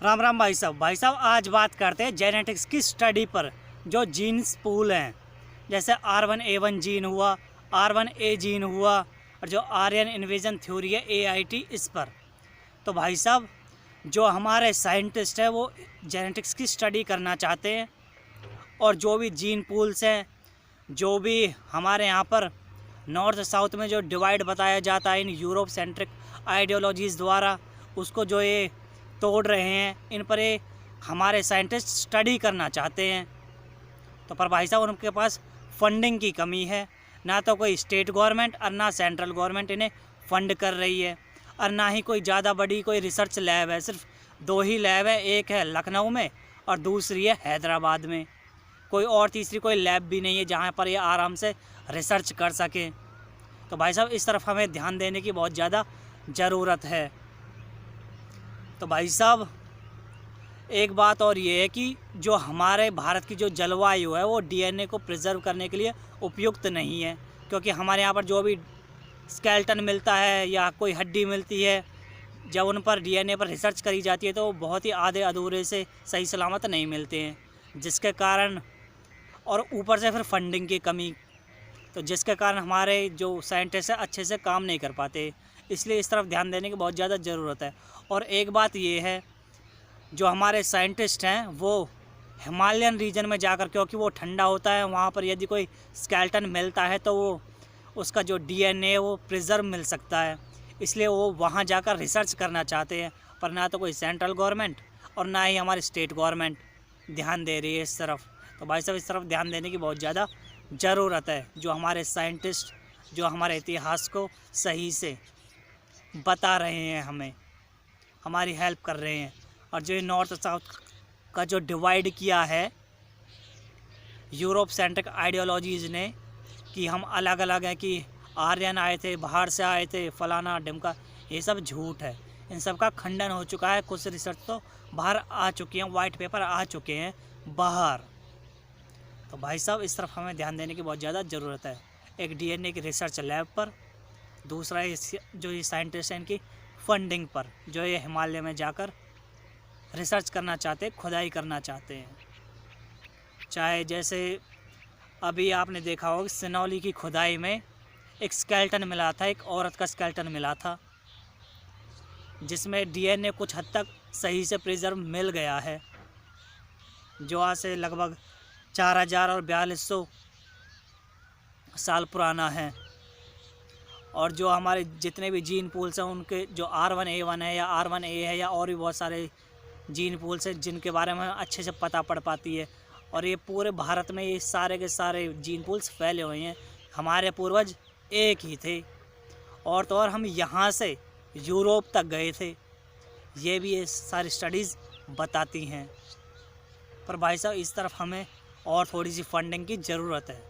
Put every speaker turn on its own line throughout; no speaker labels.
राम राम भाई साहब आज बात करते हैं जेनेटिक्स की स्टडी पर। जो जीन्स पूल हैं जैसे R1A1 जीन हुआ, R1A जीन हुआ और जो आर्यन इन्वेजन थ्योरी है AIT, इस पर। तो भाई साहब जो हमारे साइंटिस्ट हैं वो जेनेटिक्स की स्टडी करना चाहते हैं और जो भी जीन पूल्स हैं, जो भी हमारे यहाँ पर नॉर्थ साउथ में जो डिवाइड बताया जाता है इन यूरोप सेंट्रिक आइडियोलॉजीज़ द्वारा, उसको जो ये तोड़ रहे हैं, इन पर ये हमारे साइंटिस्ट स्टडी करना चाहते हैं। तो पर भाई साहब उनके पास फंडिंग की कमी है, ना तो कोई स्टेट गवर्नमेंट और ना सेंट्रल गवर्नमेंट इन्हें फंड कर रही है, और ना ही कोई ज़्यादा बड़ी कोई रिसर्च लैब है। सिर्फ 2 ही लैब है, एक है लखनऊ में और दूसरी है हैदराबाद में। कोई और तीसरी कोई लैब भी नहीं है जहाँ पर ये आराम से रिसर्च कर सके। तो भाई साहब इस तरफ हमें ध्यान देने की बहुत ज़्यादा ज़रूरत है। तो भाई साहब एक बात और ये है कि जो हमारे भारत की जो जलवायु है वो DNA को प्रिजर्व करने के लिए उपयुक्त नहीं है, क्योंकि हमारे यहाँ पर जो भी स्केलेटन मिलता है या कोई हड्डी मिलती है, जब उन पर DNA पर रिसर्च करी जाती है तो बहुत ही आधे अधूरे से सही सलामत नहीं मिलते हैं, जिसके कारण और ऊपर से फिर फंडिंग की कमी, तो जिसके कारण हमारे जो साइंटिस्ट हैं अच्छे से काम नहीं कर पाते। इसलिए इस तरफ ध्यान देने की बहुत ज़्यादा ज़रूरत है। और एक बात ये है, जो हमारे साइंटिस्ट हैं वो हिमालयन रीजन में जाकर, क्योंकि वो ठंडा होता है, वहाँ पर यदि कोई स्केलेटन मिलता है तो वो उसका जो DNA वो प्रिजर्व मिल सकता है, इसलिए वो वहाँ जाकर रिसर्च करना चाहते हैं। पर ना तो कोई सेंट्रल गवर्नमेंट और ना ही हमारी स्टेट गवर्नमेंट ध्यान दे रही है इस तरफ। तो भाई साहब इस तरफ ध्यान देने की बहुत ज़्यादा ज़रूरत है। जो हमारे साइंटिस्ट जो हमारे इतिहास को सही से बता रहे हैं, हमें हमारी हेल्प कर रहे हैं, और जो नॉर्थ साउथ का जो डिवाइड किया है यूरोप सेंट्रिक आइडियोलॉजीज़ ने कि हम अलग अलग हैं, कि आर्यन आए थे, बाहर से आए थे, फलाना ढिमका, ये सब झूठ है। इन सब का खंडन हो चुका है। कुछ रिसर्च तो बाहर आ चुकी हैं, वाइट पेपर आ चुके हैं बाहर। तो भाई साहब इस तरफ हमें ध्यान देने की बहुत ज़्यादा ज़रूरत है। एक DNA की रिसर्च लैब पर, दूसरा जो ये साइंटिस्ट हैं इनकी फंडिंग पर, जो ये हिमालय में जाकर रिसर्च करना चाहते हैं, खुदाई करना चाहते हैं। चाहे जैसे अभी आपने देखा होगा सिनौली की खुदाई में एक स्केलेटन मिला था, एक औरत का स्केलेटन मिला था, जिसमें DNA कुछ हद तक सही से प्रिजर्व मिल गया है, जो आज से लगभग 4000 और 4200 साल पुराना है। और जो हमारे जितने भी जीन पूल्स हैं उनके जो R1A1 है या R1A है या और भी बहुत सारे जीन पूल्स हैं जिनके बारे में अच्छे से पता पड़ पाती है। और ये पूरे भारत में ये सारे के सारे जीन पूल्स फैले हुए हैं। हमारे पूर्वज एक ही थे, और तो और हम यहाँ से यूरोप तक गए थे, ये भी ये सारी स्टडीज़ बताती हैं। पर भाई साहब इस तरफ हमें और थोड़ी सी फंडिंग की ज़रूरत है,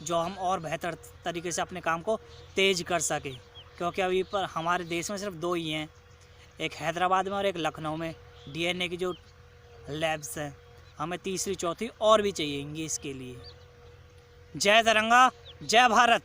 जो हम और बेहतर तरीके से अपने काम को तेज़ कर सकें, क्योंकि अभी पर हमारे देश में सिर्फ 2 ही हैं, एक हैदराबाद में और एक लखनऊ में DNA की जो लैब्स हैं। हमें तीसरी चौथी और भी चाहिएंगी इसके लिए। जय तिरंगा, जय भारत।